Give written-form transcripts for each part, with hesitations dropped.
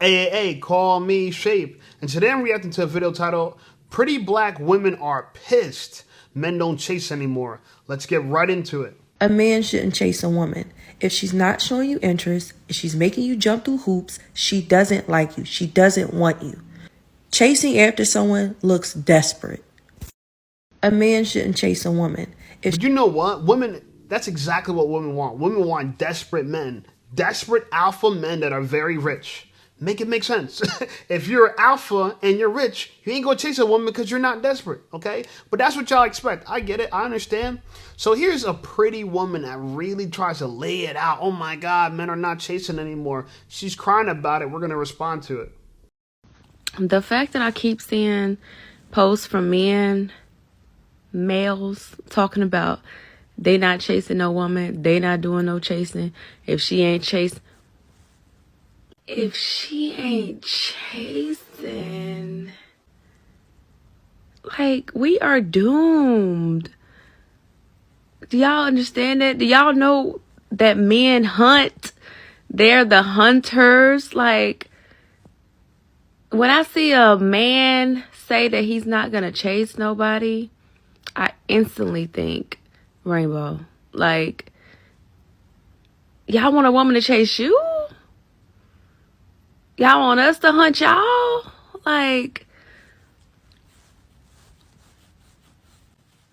AAA, call me Shape. And today I'm reacting to a video titled, Pretty Black Women Are Pissed Men Don't Chase Anymore. Let's get right into it. A man shouldn't chase a woman. If she's not showing you interest, if she's making you jump through hoops, she doesn't like you. She doesn't want you. Chasing after someone looks desperate. A man shouldn't chase a woman. But you know what? Women, that's exactly what women want. Women want desperate men. Desperate alpha men that are very rich. Make it make sense. If you're alpha and you're rich, you ain't gonna chase a woman because you're not desperate, okay? But that's what y'all expect. I get it. I understand. So here's a pretty woman that really tries to lay it out. Oh my God, men are not chasing anymore. She's crying about it. We're gonna respond to it. The fact that I keep seeing posts from males talking about they not chasing no woman, they not doing no chasing. If she ain't chasing, like, we are doomed. Do y'all understand that? Do y'all know that men hunt? They're the hunters. Like, when I see a man say that he's not gonna chase nobody, I instantly think rainbow. Like, y'all want a woman to chase you? Y'all want us to hunt y'all? Like,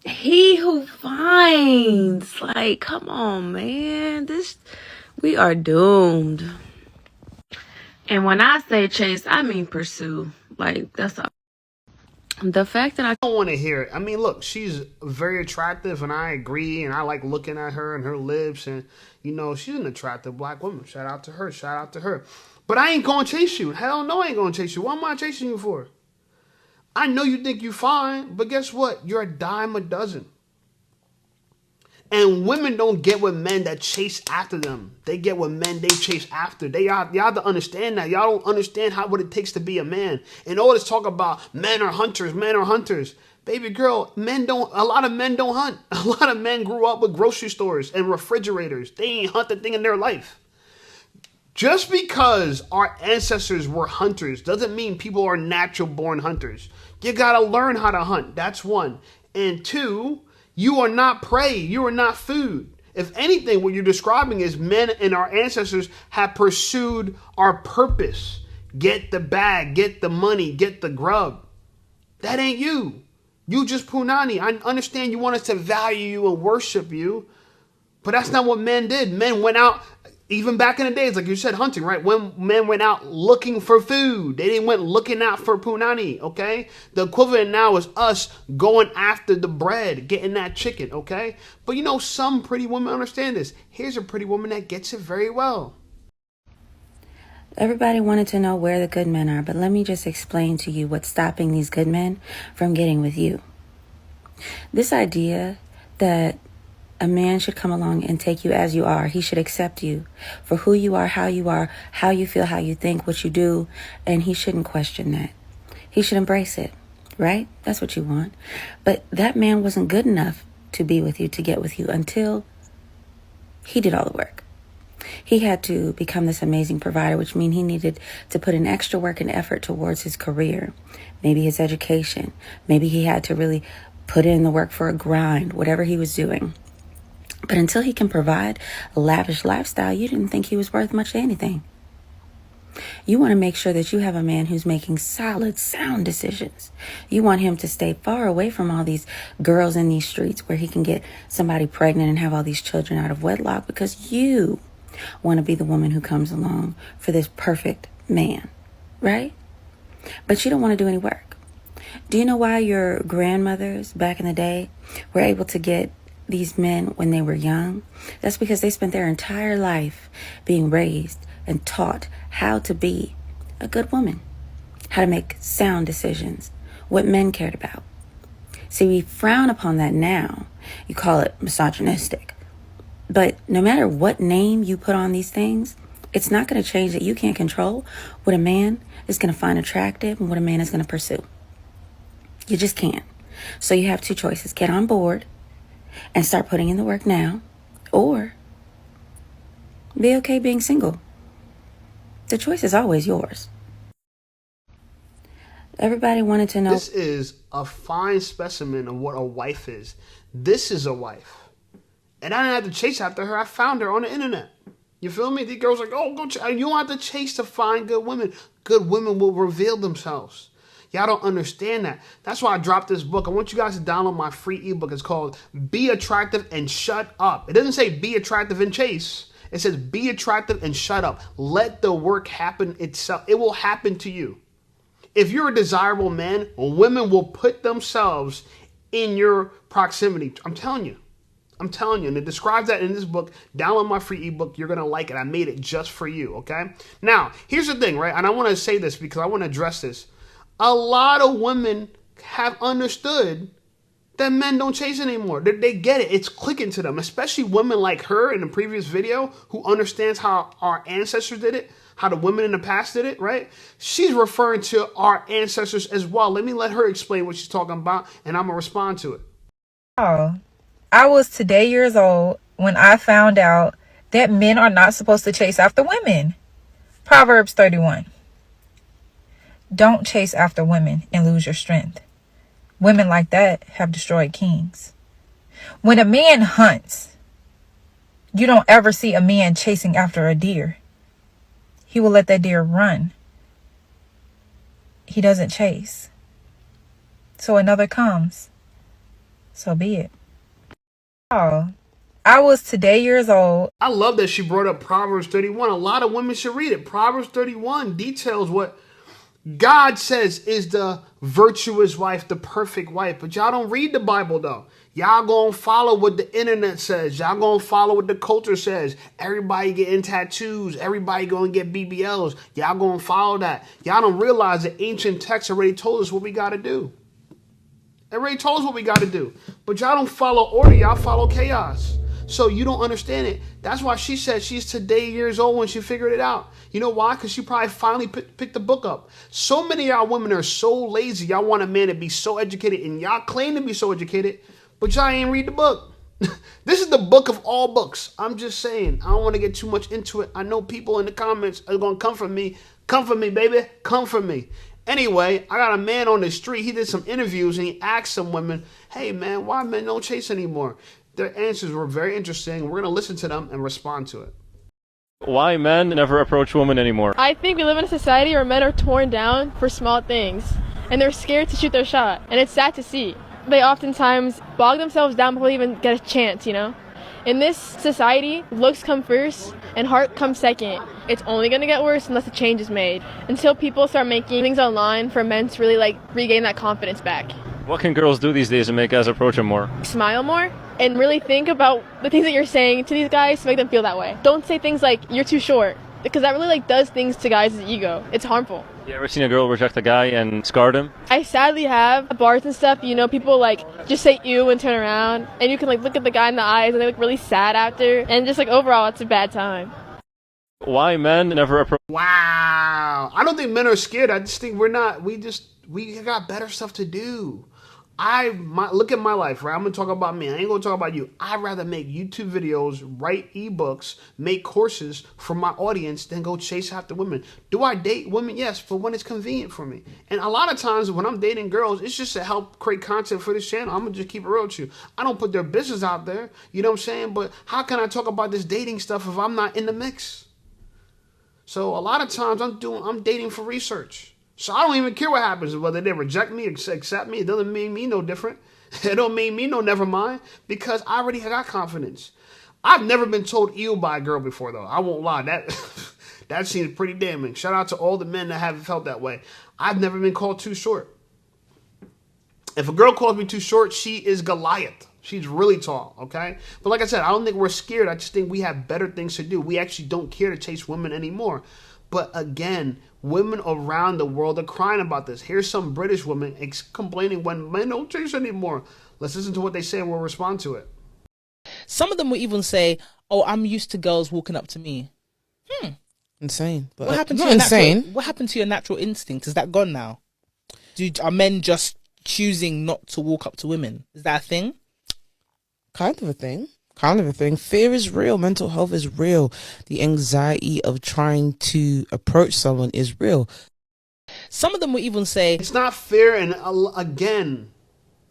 he who finds. Like, come on, man. We are doomed. And when I say chase, I mean pursue. Like, that's all. The fact that I don't want to hear it. I mean, look, she's very attractive, and I agree, and I like looking at her and her lips, and, you know, she's an attractive black woman. Shout out to her. Shout out to her. But I ain't going to chase you. Hell no, I ain't going to chase you. What am I chasing you for? I know you think you're fine, but guess what? You're a dime a dozen. And women don't get with men that chase after them. They get with men they chase after. Y'all have to understand that. Y'all don't understand what it takes to be a man. And all this talk about men are hunters, men are hunters. Baby girl, a lot of men don't hunt. A lot of men grew up with grocery stores and refrigerators. They ain't hunt a thing in their life. Just because our ancestors were hunters doesn't mean people are natural born hunters. You gotta learn how to hunt. That's one. And two, you are not prey. You are not food. If anything, what you're describing is men and our ancestors have pursued our purpose. Get the bag, get the money, get the grub. That ain't you. You just punani. I understand you want us to value you and worship you, but that's not what men did. Men went out, even back in the days, like you said, hunting, right? When men went out looking for food, they didn't went looking out for punani, okay? The equivalent now is us going after the bread, getting that chicken, okay? But you know, some pretty women understand this. Here's a pretty woman that gets it very well. Everybody wanted to know where the good men are, but let me just explain to you what's stopping these good men from getting with you. This idea that a man should come along and take you as you are. He should accept you for who you are, how you feel, how you think, what you do, and he shouldn't question that. He should embrace it, right? That's what you want. But that man wasn't good enough to be with you, to get with you, until he did all the work. He had to become this amazing provider, which means he needed to put in extra work and effort towards his career, maybe his education. Maybe he had to really put in the work for a grind, whatever he was doing. But until he can provide a lavish lifestyle, you didn't think he was worth much of anything. You want to make sure that you have a man who's making solid, sound decisions. You want him to stay far away from all these girls in these streets where he can get somebody pregnant and have all these children out of wedlock, because you want to be the woman who comes along for this perfect man, right? But you don't want to do any work. Do you know why your grandmothers back in the day were able to get these men when they were young? That's because they spent their entire life being raised and taught how to be a good woman, how to make sound decisions, what men cared about. See, we frown upon that now. You call it misogynistic. But no matter what name you put on these things, it's not going to change that you can't control what a man is going to find attractive and what a man is going to pursue. You just can't. So you have two choices. Get on board and start putting in the work now, or be okay being single. The choice is always yours. Everybody wanted to know. This is a fine specimen of what a wife is. This is a wife. And I didn't have to chase after her. I found her on the internet. You feel me? The girls like, oh, go. You don't have to chase to find good women. Good women will reveal themselves. Y'all don't understand that. That's why I dropped this book. I want you guys to download my free ebook. It's called Be Attractive and Shut Up. It doesn't say be attractive and chase. It says be attractive and shut up. Let the work happen itself. It will happen to you. If you're a desirable man, women will put themselves in your proximity. I'm telling you. And it describes that in this book. Download my free ebook. You're going to like it. I made it just for you, okay? Now, here's the thing, right? And I want to say this because I want to address this. A lot of women have understood that men don't chase anymore. They get it. It's clicking to them, especially women like her in the previous video who understands how our ancestors did it, how the women in the past did it, right? She's referring to our ancestors as well. Let her explain what she's talking about, and I'm going to respond to it. Oh, I was today years old when I found out that men are not supposed to chase after women. Proverbs 31. Don't chase after women and lose your strength. Women like that have destroyed kings. When a man hunts, you don't ever see a man chasing after a deer. He will let that deer run. He doesn't chase. So another comes. So be it. Oh, I was today years old. I love that she brought up Proverbs 31. A lot of women should read it. Proverbs 31 details what God says is the virtuous wife, the perfect wife. But y'all don't read the Bible, though. Y'all gonna follow what the internet says. Y'all gonna follow what the culture says. Everybody getting tattoos. Everybody gonna get BBLs. Y'all gonna follow that. Y'all don't realize the ancient text already told us what we gotta do. It already told us what we gotta do. But y'all don't follow order. Y'all follow chaos. So you don't understand it. That's why she said she's today years old when she figured it out. You know why? Because she probably finally picked the book up. So many of y'all women are so lazy. Y'all want a man to be so educated, and y'all claim to be so educated, but y'all ain't read the book. This is the book of all books. I'm just saying. I don't want to get too much into it. I know people in the comments are going to come for me. Come for me, baby. Come for me. Anyway, I got a man on the street. He did some interviews, and he asked some women, hey, man, why men don't chase anymore? Their answers were very interesting. We're going to listen to them and respond to it. Why men never approach women anymore? I think we live in a society where men are torn down for small things, and they're scared to shoot their shot, and it's sad to see. They oftentimes bog themselves down before they even get a chance, you know? In this society, looks come first and heart comes second. It's only going to get worse unless a change is made. Until people start making things online for men to really regain that confidence back. What can girls do these days to make guys approach them more? Smile more and really think about the things that you're saying to these guys to make them feel that way. Don't say things like, you're too short, because that really does things to guys' ego. It's harmful. You ever seen a girl reject a guy and scarred him? I sadly have. At bars and stuff, you know, people just say ew and turn around, and you can look at the guy in the eyes and they look really sad after, and just overall it's a bad time. Why men never approach? Wow. I don't think men are scared. I just think we got better stuff to do. Look at my life, right? I'm going to talk about me. I ain't going to talk about you. I'd rather make YouTube videos, write ebooks, make courses for my audience than go chase after women. Do I date women? Yes, but when it's convenient for me. And a lot of times when I'm dating girls, it's just to help create content for this channel. I'm going to just keep it real with you. I don't put their business out there. You know what I'm saying? But how can I talk about this dating stuff if I'm not in the mix? So a lot of times I'm dating for research. So I don't even care what happens, whether they reject me, accept me. It doesn't mean me no different. It don't mean me no never mind, because I already got confidence. I've never been told ew by a girl before, though. I won't lie. That seems pretty damning. Shout out to all the men that haven't felt that way. I've never been called too short. If a girl calls me too short, she is Goliath. She's really tall, okay? But like I said, I don't think we're scared. I just think we have better things to do. We actually don't care to chase women anymore. But again, women around the world are crying about this. Here's some British women complaining when men don't chase anymore. Let's listen to what they say and we'll respond to it. Some of them will even say, oh, I'm used to girls walking up to me. Insane. But What happened to not your insane. What happened to your natural instinct? Is that gone now? Are men just choosing not to walk up to women? Is that a thing? Kind of a thing. Fear is real. Mental health is real. The anxiety of trying to approach someone is real. Some of them will even say, it's not fair. And again,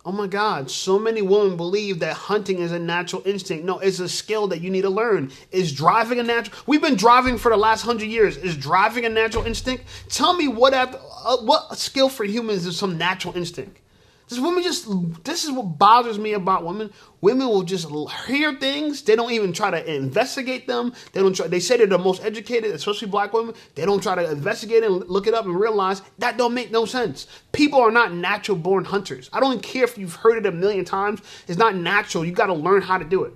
oh my God, so many women believe that hunting is a natural instinct. No, it's a skill that you need to learn. Is driving a natural? We've been driving for the last 100 years. Is driving a natural instinct? Tell me what skill for humans is some natural instinct? This is what bothers me about women. Women will just hear things. They don't even try to investigate them. They say they're the most educated, especially black women. They don't try to investigate and look it up and realize that don't make no sense. People are not natural born hunters. I don't care if you've heard it a million times. It's not natural. You got to learn how to do it.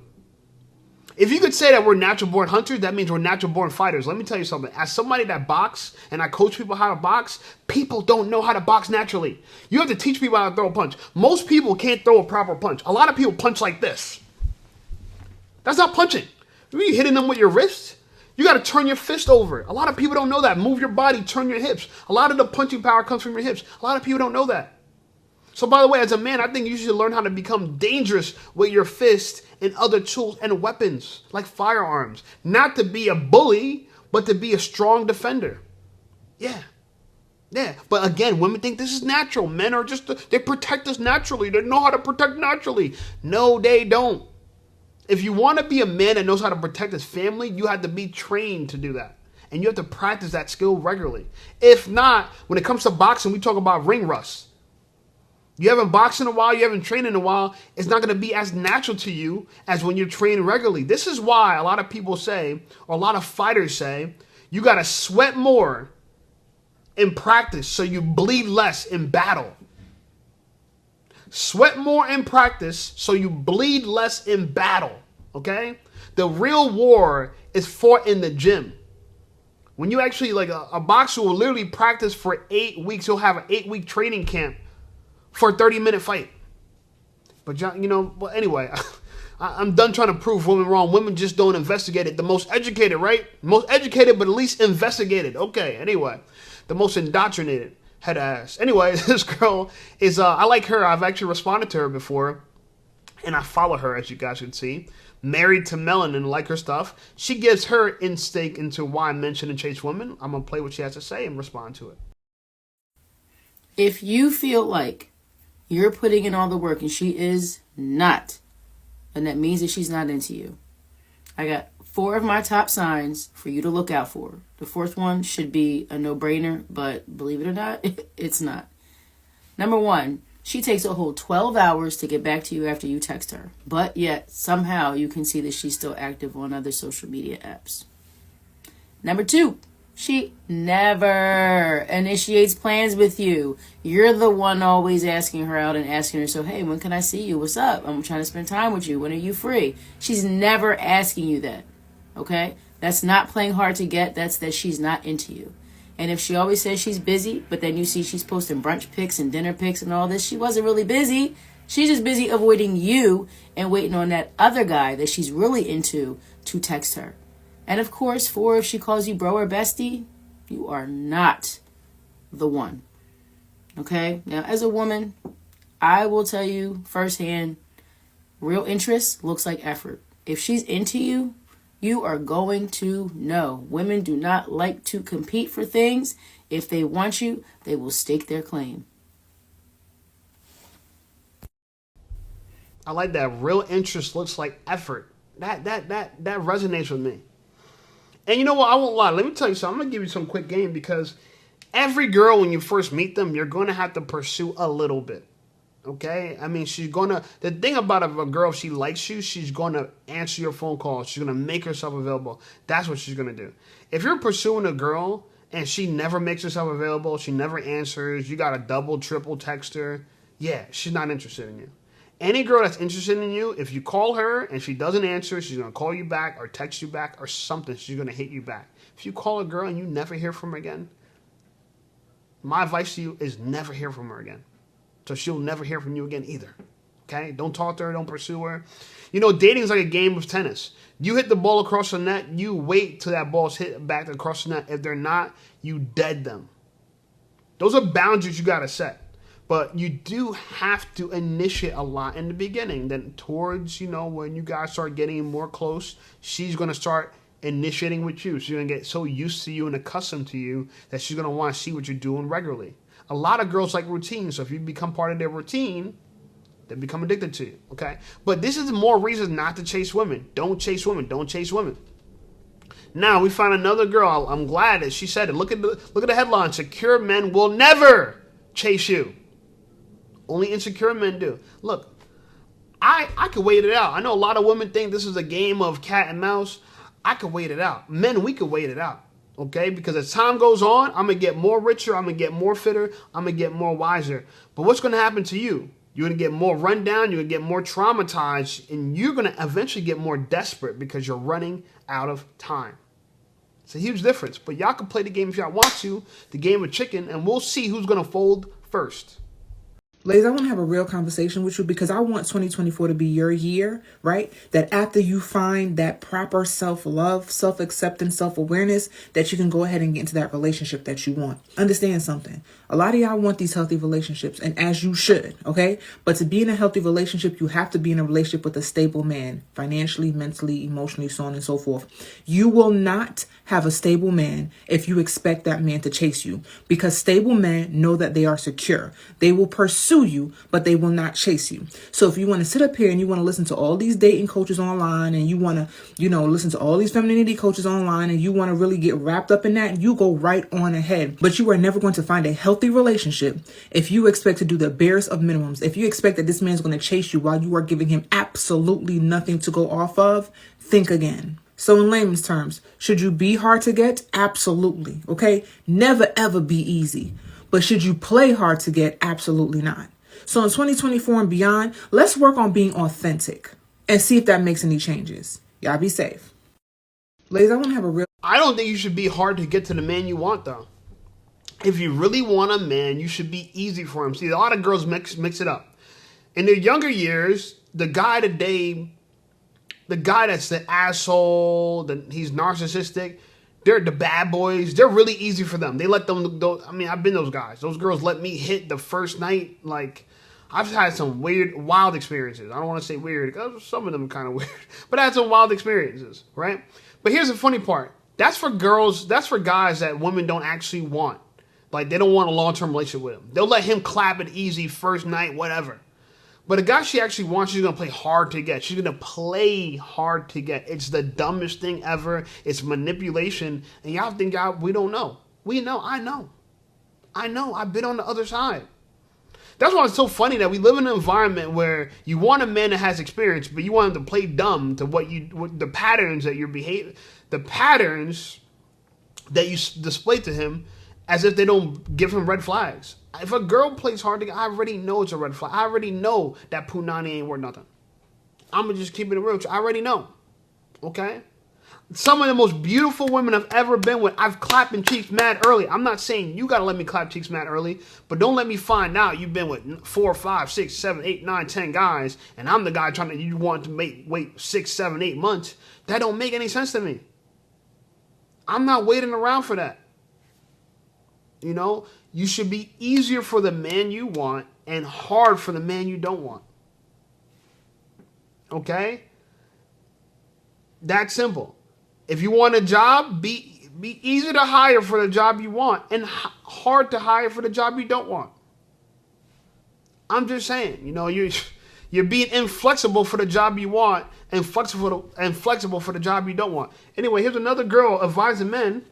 If you could say that we're natural born hunters, that means we're natural born fighters. Let me tell you something. As somebody that box and I coach people how to box, people don't know how to box naturally. You have to teach people how to throw a punch. Most people can't throw a proper punch. A lot of people punch like this. That's not punching. You're hitting them with your wrist. You got to turn your fist over. A lot of people don't know that. Move your body, turn your hips. A lot of the punching power comes from your hips. A lot of people don't know that. So by the way, as a man, I think you should learn how to become dangerous with your fist and other tools and weapons like firearms. Not to be a bully, but to be a strong defender. Yeah. But again, women think this is natural. Men are they protect us naturally. They know how to protect naturally. No, they don't. If you want to be a man that knows how to protect his family, you have to be trained to do that. And you have to practice that skill regularly. If not, when it comes to boxing, we talk about ring rust. You haven't boxed in a while, you haven't trained in a while, it's not going to be as natural to you as when you're trained regularly. This is why a lot of people say, or a lot of fighters say, you got to sweat more in practice so you bleed less in battle. Sweat more in practice so you bleed less in battle, okay? The real war is fought in the gym. When you actually, like a boxer will literally practice for 8 weeks, he'll have an 8-week training camp for a 30-minute fight. But, well, anyway, I'm done trying to prove women wrong. Women just don't investigate it. The most educated, right? Most educated, but at least investigated. Okay, anyway. The most indoctrinated head ass. Anyway, this girl is, I like her. I've actually responded to her before. And I follow her, as you guys can see. Married to Melanin, like her stuff. She gives her instinct into why men shouldn't chase women. I'm going to play what she has to say and respond to it. If you feel like you're putting in all the work and she is not, and that means that she's not into you. I got 4 of my top signs for you to look out for. The 4th one should be a no-brainer, but believe it or not, it's not. Number 1, she takes a whole 12 hours to get back to you after you text her, but yet somehow you can see that she's still active on other social media apps. Number 2, she never initiates plans with you. You're the one always asking her out and asking her, so, hey, when can I see you? What's up? I'm trying to spend time with you. When are you free? She's never asking you that, okay? That's not playing hard to get. That's that she's not into you. And if she always says she's busy, but then you see she's posting brunch pics and dinner pics and all this, she wasn't really busy. She's just busy avoiding you and waiting on that other guy that she's really into to text her. And of course, 4, if she calls you bro or bestie, you are not the one. Okay? Now, as a woman, I will tell you firsthand, real interest looks like effort. If she's into you, you are going to know. Women do not like to compete for things. If they want you, they will stake their claim. I like that. Real interest looks like effort. That resonates with me. And you know what? I won't lie. Let me tell you something. I'm going to give you some quick game because every girl, when you first meet them, you're going to have to pursue a little bit. Okay? I mean, the thing about a girl, if she likes you, she's going to answer your phone calls. She's going to make herself available. That's what she's going to do. If you're pursuing a girl and she never makes herself available, she never answers, you got to double, triple text her, yeah, she's not interested in you. Any girl that's interested in you, if you call her and she doesn't answer, she's going to call you back or text you back or something. She's going to hit you back. If you call a girl and you never hear from her again, my advice to you is never hear from her again. So she'll never hear from you again either. Okay? Don't talk to her. Don't pursue her. Dating is like a game of tennis. You hit the ball across the net. You wait till that ball's hit back across the net. If they're not, you dead them. Those are boundaries you got to set. But you do have to initiate a lot in the beginning. Then towards, when you guys start getting more close, she's going to start initiating with you. She's going to get so used to you and accustomed to you that she's going to want to see what you're doing regularly. A lot of girls like routine, so if you become part of their routine, they become addicted to you, okay? But this is more reasons not to chase women. Don't chase women. Don't chase women. Now, we find another girl. I'm glad that she said it. Look at the headline. Secure men will never chase you. Only insecure men do. Look, I could wait it out. I know a lot of women think this is a game of cat and mouse. I could wait it out. Men, we could wait it out. Okay, because as time goes on, I'm going to get more richer, I'm going to get more fitter, I'm going to get more wiser. But what's going to happen to you? You're going to get more run down, you're going to get more traumatized, and you're going to eventually get more desperate because you're running out of time. It's a huge difference. But y'all can play the game if y'all want to, the game of chicken, and we'll see who's going to fold first. Ladies, I want to have a real conversation with you because I want 2024 to be your year, right? That after you find that proper self-love, self-acceptance, self-awareness, that you can go ahead and get into that relationship that you want. Understand something. A lot of y'all want these healthy relationships, and as you should, okay? But to be in a healthy relationship, you have to be in a relationship with a stable man, financially, mentally, emotionally, so on and so forth. You will not have a stable man if you expect that man to chase you, because stable men know that they are secure. They will pursue you, but they will not chase you. So if you want to sit up here and you want to listen to all these dating coaches online, and you want to, listen to all these femininity coaches online, and you want to really get wrapped up in that, you go right on ahead. But you are never going to find a healthy relationship if you expect to do the barest of minimums. If you expect that this man's going to chase you while you are giving him absolutely nothing to go off of, think again. So in layman's terms, should you be hard to get? Absolutely. Okay. Never, ever be easy. But should you play hard to get? Absolutely not. So in 2024 and beyond, let's work on being authentic and see if that makes any changes. Y'all be safe. Ladies, I want to have a real... I don't think you should be hard to get to the man you want, though. If you really want a man, you should be easy for him. See, a lot of girls mix it up. In their younger years, the guy that's the asshole, he's narcissistic, they're the bad boys. They're really easy for them. They let them go. I mean, I've been those guys. Those girls let me hit the first night. Like, I've had some weird, wild experiences. I don't want to say weird because some of them are kind of weird. But I had some wild experiences, right? But here's the funny part. That's for girls. That's for guys that women don't actually want. Like, they don't want a long-term relationship with him. They'll let him clap it easy first night, whatever. But a guy she actually wants, she's going to play hard to get. She's going to play hard to get. It's the dumbest thing ever. It's manipulation. And y'all think we don't know. We know. I know. I've been on the other side. That's why it's so funny that we live in an environment where you want a man that has experience, but you want him to play dumb to what the patterns that you're behaving, the patterns that you display to him, as if they don't give him red flags. If a girl plays hard to get, I already know it's a red flag. I already know that punani ain't worth nothing. I'm going to just keep it real. I already know. Okay? Some of the most beautiful women I've ever been with, I've clapped in cheeks mad early. I'm not saying you got to let me clap cheeks mad early, but don't let me find out you've been with 4, 5, 6, 7, 8, 9, 10 guys, and I'm the guy you want to wait 6, 7, 8 months. That don't make any sense to me. I'm not waiting around for that. You should be easier for the man you want and hard for the man you don't want. Okay? That's simple. If you want a job, be easy to hire for the job you want and hard to hire for the job you don't want. I'm just saying, you're being inflexible for the job you want and flexible for the job you don't want. Anyway, here's another girl advising men,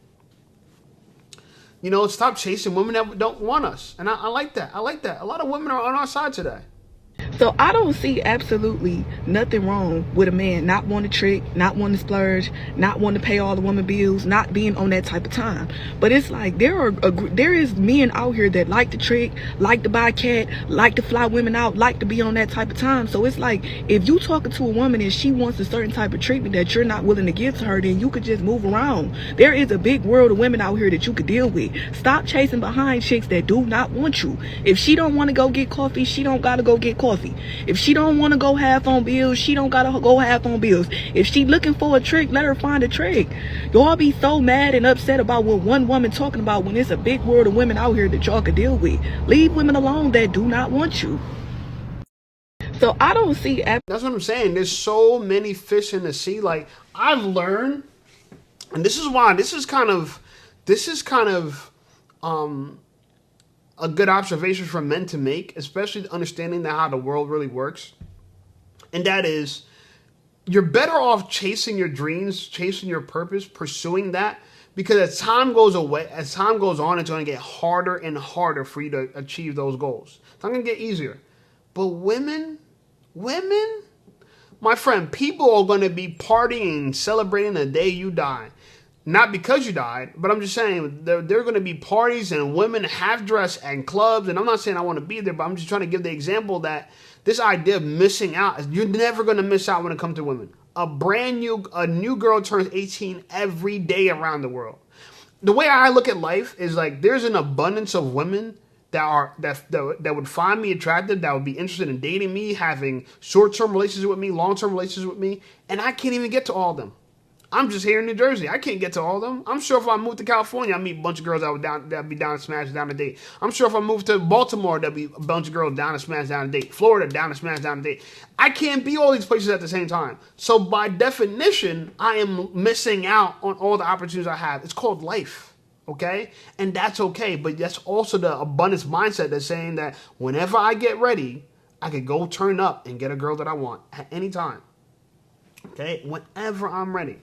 stop chasing women that don't want us. And I like that. I like that. A lot of women are on our side today. So I don't see absolutely nothing wrong with a man not wanting to trick, not wanting to splurge, not wanting to pay all the woman bills, not being on that type of time. But it's like there is men out here that like to trick, like to buy cat, like to fly women out, like to be on that type of time. So it's like if you talking to a woman and she wants a certain type of treatment that you're not willing to give to her, then you could just move around. There is a big world of women out here that you could deal with. Stop chasing behind chicks that do not want you. If she don't want to go get coffee, she don't gotta go get coffee. If she don't want to go half on bills, she don't gotta go half on bills. If she looking for a trick, let her find a trick. Y'all be so mad and upset about what one woman talking about when it's a big world of women out here that y'all could deal with. Leave women alone that do not want you. So I don't see... That's what I'm saying. There's so many fish in the sea. Like, I've learned And this is why this is kind of a good observation for men to make, especially understanding that how the world really works. And that is, you're better off chasing your dreams, chasing your purpose, pursuing that, because as time goes on, it's going to get harder and harder for you to achieve those goals. It's not going to get easier. But women, my friend, people are going to be partying, celebrating the day you die. Not because you died, but I'm just saying there are going to be parties and women half dressed and clubs. And I'm not saying I want to be there, but I'm just trying to give the example that this idea of missing out, you're never going to miss out when it comes to women. A new girl turns 18 every day around the world. The way I look at life is like there's an abundance of women that would find me attractive, that would be interested in dating me, having short-term relations with me, long-term relations with me, and I can't even get to all of them. I'm just here in New Jersey. I can't get to all of them. I'm sure if I moved to California, I'd meet a bunch of girls that'd be down to smash down to date. I'm sure if I moved to Baltimore, there'd be a bunch of girls down to smash down to date. Florida, down to smash down to date. I can't be all these places at the same time. So by definition, I am missing out on all the opportunities I have. It's called life, okay? And that's okay. But that's also the abundance mindset that's saying that whenever I get ready, I could go turn up and get a girl that I want at any time, okay? Whenever I'm ready.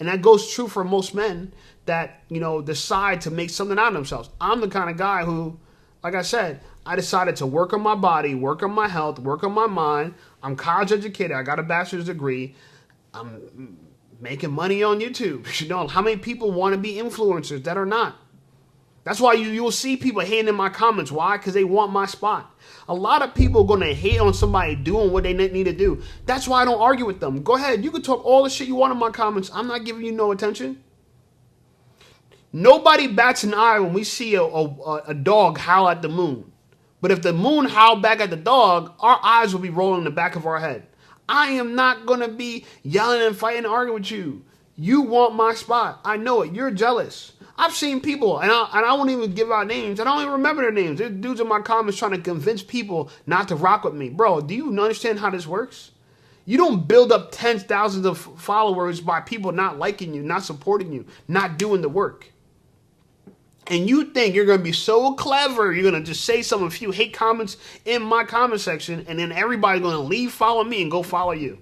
And that goes true for most men that, decide to make something out of themselves. I'm the kind of guy who, like I said, I decided to work on my body, work on my health, work on my mind. I'm college educated. I got a bachelor's degree. I'm making money on YouTube. How many people want to be influencers that are not? That's why you'll see people hating in my comments. Why? Because they want my spot. A lot of people are going to hate on somebody doing what they need to do. That's why I don't argue with them. Go ahead. You can talk all the shit you want in my comments. I'm not giving you no attention. Nobody bats an eye when we see a dog howl at the moon. But if the moon howled back at the dog, our eyes will be rolling in the back of our head. I am not going to be yelling and fighting and arguing with you. You want my spot. I know it. You're jealous. I've seen people, and I won't even give out names. I don't even remember their names. There's dudes in my comments trying to convince people not to rock with me. Bro, do you understand how this works? You don't build up tens, thousands of followers by people not liking you, not supporting you, not doing the work. And you think you're going to be so clever, you're going to just say a few hate comments in my comment section, and then everybody's going to leave follow me and go follow you.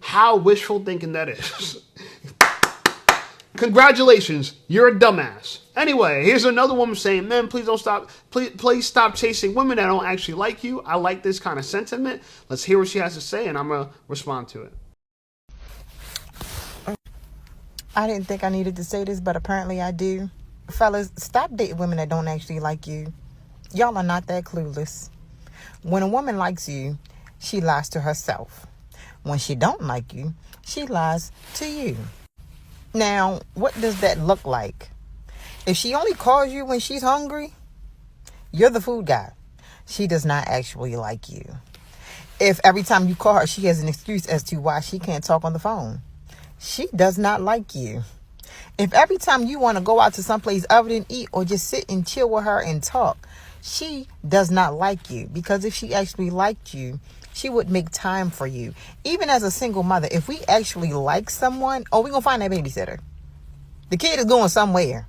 How wishful thinking that is. Congratulations, you're a dumbass. Anyway, here's another woman saying, men, please stop chasing women that don't actually like you. I like this kind of sentiment. Let's hear what she has to say, and I'm going to respond to it. I didn't think I needed to say this, but apparently I do. Fellas, stop dating women that don't actually like you. Y'all are not that clueless. When a woman likes you, she lies to herself. When she don't like you, she lies to you. Now, what does that look like? If she only calls you when she's hungry, you're the food guy. She does not actually like you. If every time you call her, she has an excuse as to why she can't talk on the phone, she does not like you. If every time you want to go out to someplace other than eat or just sit and chill with her and talk, she does not like you. Because if she actually liked you, she would make time for you. Even as a single mother, if we actually like someone, we're going to find that babysitter. The kid is going somewhere.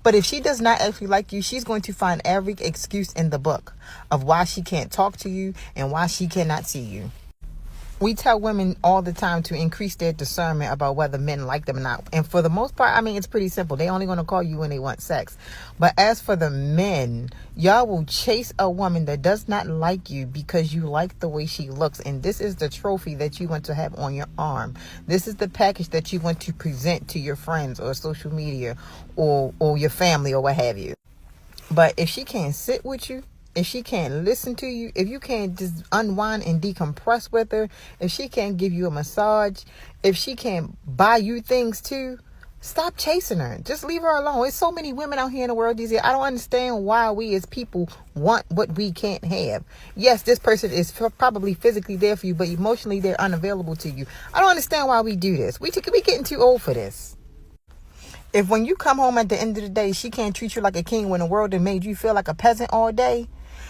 But if she does not actually like you, she's going to find every excuse in the book of why she can't talk to you and why she cannot see you. We tell women all the time to increase their discernment about whether men like them or not. And for the most part, it's pretty simple. They only going to call you when they want sex. But as for the men, y'all will chase a woman that does not like you because you like the way she looks. And this is the trophy that you want to have on your arm. This is the package that you want to present to your friends or social media or your family or what have you. But if she can't sit with you, if she can't listen to you, if you can't just unwind and decompress with her, if she can't give you a massage, if she can't buy you things too, stop chasing her. Just leave her alone. There's so many women out here in the world these days. I don't understand why we as people want what we can't have. Yes, this person is probably physically there for you, but emotionally they're unavailable to you. I don't understand why we do this. We getting too old for this. If when you come home at the end of the day, she can't treat you like a king when the world has made you feel like a peasant all day,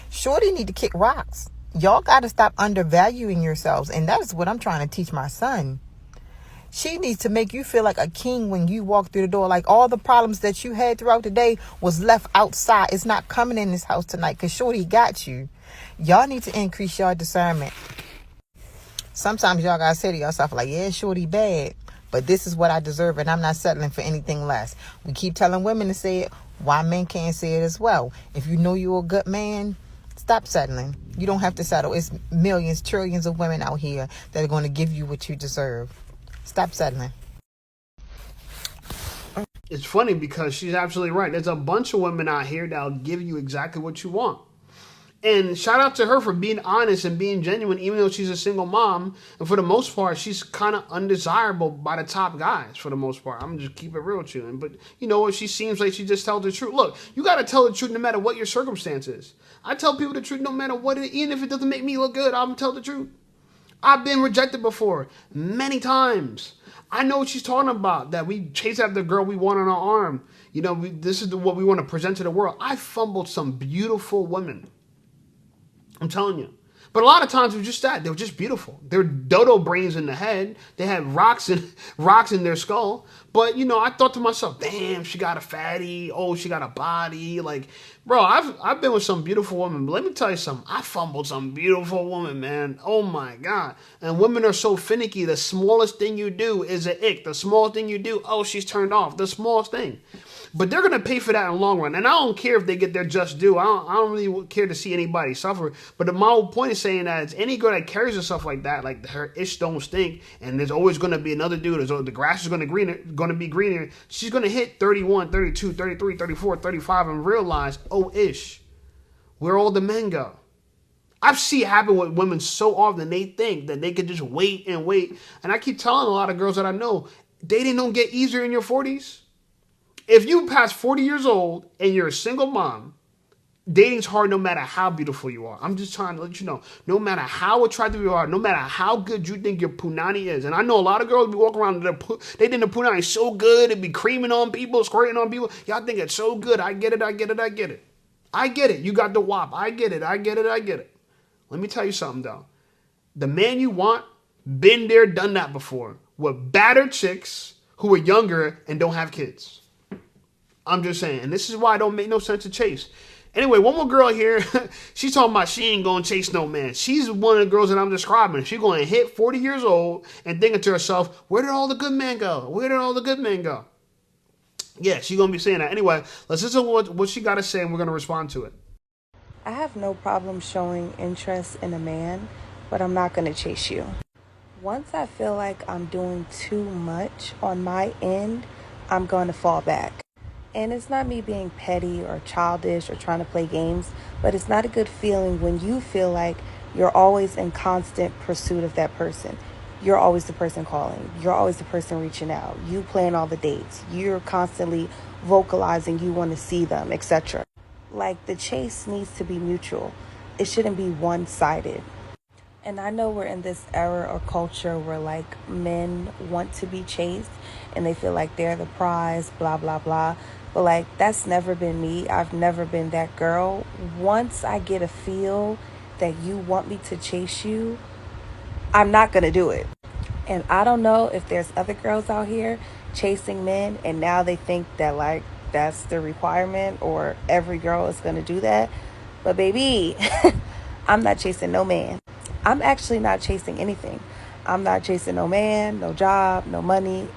shorty need to kick rocks. Y'all got to stop undervaluing yourselves. And that is what I'm trying to teach my son. She needs to make you feel like a king when you walk through the door. Like all the problems that you had throughout the day was left outside. It's not coming in this house tonight because shorty got you. Y'all need to increase your discernment. Sometimes y'all gotta say to yourself like, yeah, shorty bad, but this is what I deserve and I'm not settling for anything less. We keep telling women to say it. Why men can't say it as well? If you know you're a good man, stop settling. You don't have to settle. It's millions, trillions of women out here that are going to give you what you deserve. Stop settling. It's funny because she's absolutely right. There's a bunch of women out here that'll give you exactly what you want. And shout out to her for being honest and being genuine, even though she's a single mom. And for the most part, she's kind of undesirable by the top guys, for the most part. I'm just keep it real with you. But you know what? She seems like she just tells the truth. Look, you got to tell the truth no matter what your circumstances. I tell people the truth no matter what, even if it doesn't make me look good, I'm going to tell the truth. I've been rejected before, many times. I know what she's talking about, that we chase after the girl we want on our arm. You know, this is what we want to present to the world. I fumbled some beautiful women. I'm telling you. But a lot of times it was just that. They were just beautiful. They're dodo brains in the head. They had rocks in their skull. But, you know, I thought to myself, damn, she got a fatty. Oh, she got a body. Like, bro, I've been with some beautiful women. But let me tell you something. I fumbled some beautiful women, man. Oh, my God. And women are so finicky. The smallest thing you do is an ick. The smallest thing you do, oh, she's turned off. The smallest thing. But they're going to pay for that in the long run. And I don't care if they get their just due. I don't really care to see anybody suffer. But my whole point is saying that it's any girl that carries herself like that, like her ish don't stink, and there's always going to be another dude. The grass is going to be greener. She's going to hit 31, 32, 33, 34, 35 and realize, oh, ish, where all the men go. I've seen it happen with women so often. They think that they could just wait and wait. And I keep telling a lot of girls that I know, dating don't get easier in your 40s. If you pass 40 years old and you're a single mom, dating's hard no matter how beautiful you are. I'm just trying to let you know, no matter how attractive you are, no matter how good you think your punani is. And I know a lot of girls be walking around, they think the punani is so good, it be creaming on people, squirting on people. Y'all think it's so good. I get it. I get it. You got the wop. I get it. Let me tell you something, though. The man you want, been there, done that before. With battered chicks who are younger and don't have kids. I'm just saying. And this is why it don't make no sense to chase. Anyway, one more girl here. She's talking about she ain't going to chase no man. She's one of the girls that I'm describing. She's going to hit 40 years old and thinking to herself, where did all the good men go? Yeah, she's going to be saying that. Anyway, let's listen to what she got to say and we're going to respond to it. I have no problem showing interest in a man, but I'm not going to chase you. Once I feel like I'm doing too much on my end, I'm going to fall back. And it's not me being petty or childish or trying to play games, but it's not a good feeling when you feel like you're always in constant pursuit of that person. You're always the person calling. You're always the person reaching out. You plan all the dates. You're constantly vocalizing you want to see them, etc. Like, the chase needs to be mutual. It shouldn't be one-sided. And I know we're in this era or culture where, like, men want to be chased and they feel like they're the prize, blah, blah, blah. But, like, that's never been me. I've never been that girl. Once I get a feel that you want me to chase you, I'm not going to do it. And I don't know if there's other girls out here chasing men and now they think that, like, that's the requirement or every girl is going to do that. But, baby, I'm not chasing no man. I'm actually not chasing anything. I'm not chasing no man, no job, no money.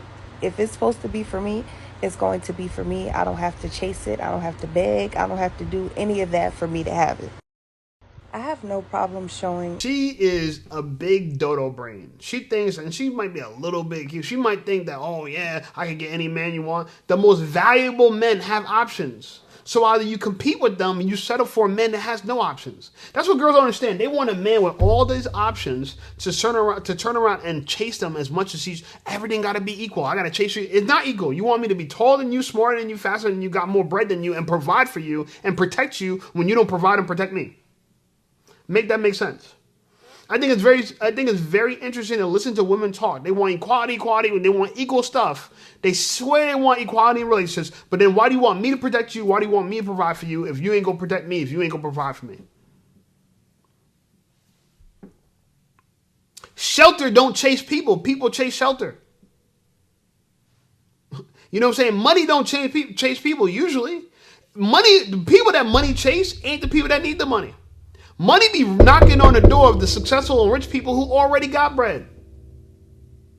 If it's supposed to be for me, it's going to be for me. I don't have to chase it. I don't have to beg. I don't have to do any of that for me to have it. I have no problem showing. She is a big dodo brain. She thinks, and she might be a little bit cute. She might think that, oh yeah, I can get any man you want. The most valuable men have options. So either you compete with them and you settle for a man that has no options. That's what girls don't understand. They want a man with all these options to turn around and chase them as much as everything got to be equal. I got to chase you. It's not equal. You want me to be taller than you, smarter than you, faster than you, got more bread than you, and provide for you and protect you when you don't provide and protect me. Make that make sense. I think it's very interesting to listen to women talk. They want equality, they want equal stuff. They swear they want equality in relationships, but then why do you want me to protect you? Why do you want me to provide for you if you ain't gonna protect me, if you ain't gonna provide for me? Shelter don't chase people. People chase shelter. You know what I'm saying? Money don't chase people usually. The people that money chase ain't the people that need the money. Money be knocking on the door of the successful and rich people who already got bread.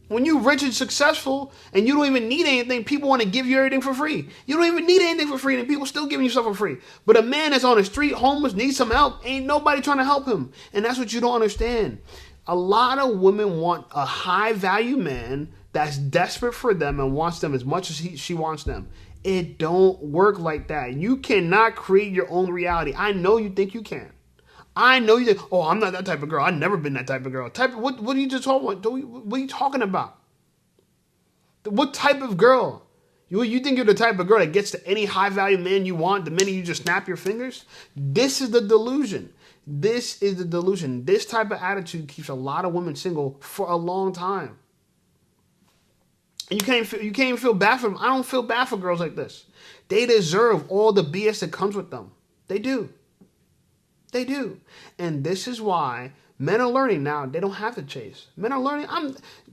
When you rich and successful and you don't even need anything, people want to give you everything for free. You don't even need anything for free and people still giving you stuff for free. But a man that's on the street, homeless, needs some help, ain't nobody trying to help him. And that's what you don't understand. A lot of women want a high value man that's desperate for them and wants them as much as she wants them. It don't work like that. You cannot create your own reality. I know you think you can. I know you think, oh, I'm not that type of girl. I've never been that type of girl. What are you just talking about? What are you talking about? What type of girl? You think you're the type of girl that gets to any high value man you want the minute you just snap your fingers? This is the delusion. This is the delusion. This type of attitude keeps a lot of women single for a long time. And you can't even feel bad for them. I don't feel bad for girls like this. They deserve all the BS that comes with them. They do. They do. And this is why men are learning now. They don't have to chase. Men are learning.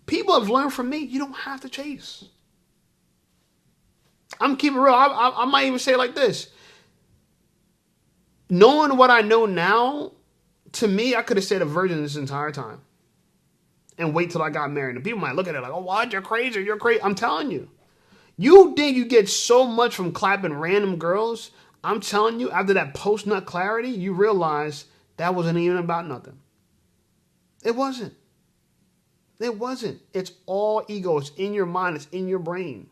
People have learned from me. You don't have to chase. I'm keeping it real. I might even say it like this. Knowing what I know now, to me, I could have stayed a virgin this entire time. And wait till I got married. And people might look at it like, oh, what? You're crazy. You're crazy. I'm telling you. You think you get so much from clapping random girls? I'm telling you, after that post-nut clarity, you realize that wasn't even about nothing. It wasn't. It wasn't. It's all ego. It's in your mind. It's in your brain.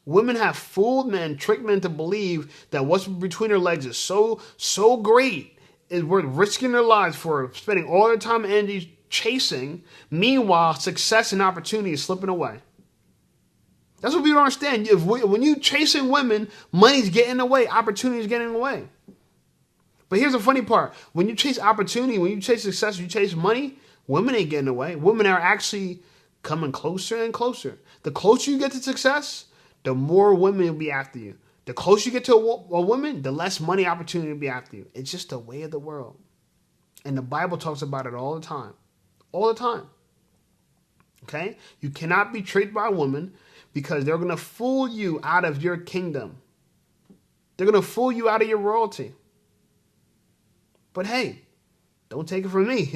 Women have fooled men, tricked men to believe that what's between their legs is so great, is worth risking their lives for, spending all their time and energy chasing. Meanwhile, success and opportunity is slipping away. That's what people don't understand. When you chasing women, money's getting away, opportunity is getting away. But here's the funny part. When you chase opportunity, when you chase success, you chase money, women ain't getting away. Women are actually coming closer and closer. The closer you get to success, the more women will be after you. The closer you get to a woman, the less money opportunity will be after you. It's just the way of the world. And the Bible talks about it all the time. All the time. Okay? You cannot be tricked by a woman because they're going to fool you out of your kingdom. They're going to fool you out of your royalty. But hey, don't take it from me.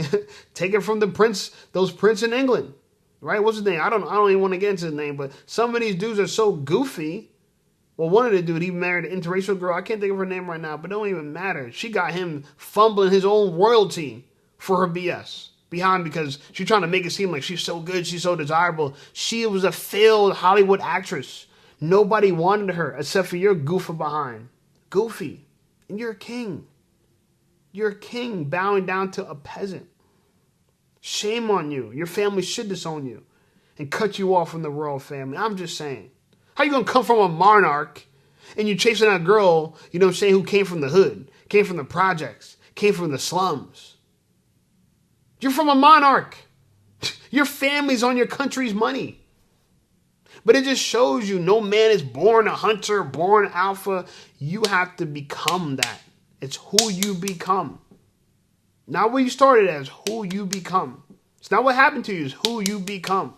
Take it from those prince in England. Right? What's his name? I don't even want to get into his name, but some of these dudes are so goofy. Well, one of the dudes, he married an interracial girl. I can't think of her name right now, but it don't even matter. She got him fumbling his own royalty for her BS behind because she's trying to make it seem like she's so good, she's so desirable. She was a failed Hollywood actress. Nobody wanted her except for your goofer behind. Goofy. And you're a king. You're a king bowing down to a peasant. Shame on you. Your family should disown you and cut you off from the royal family. I'm just saying. How you going to come from a monarch and you're chasing a girl, you know what I'm saying, who came from the hood, came from the projects, came from the slums? You're from a monarch. Your family's on your country's money. But it just shows you no man is born a hunter, born alpha. You have to become that. It's who you become. Not what you started as, who you become. It's not what happened to you, it's who you become.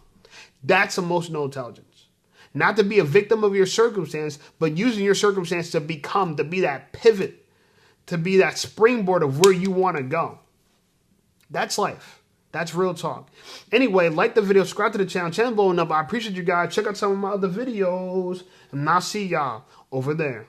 That's emotional intelligence. Not to be a victim of your circumstance, but using your circumstance to be that pivot, to be that springboard of where you want to go. That's life. That's real talk. Anyway, like the video, subscribe to the channel. Channel blowing up. I appreciate you guys. Check out some of my other videos, and I'll see y'all over there.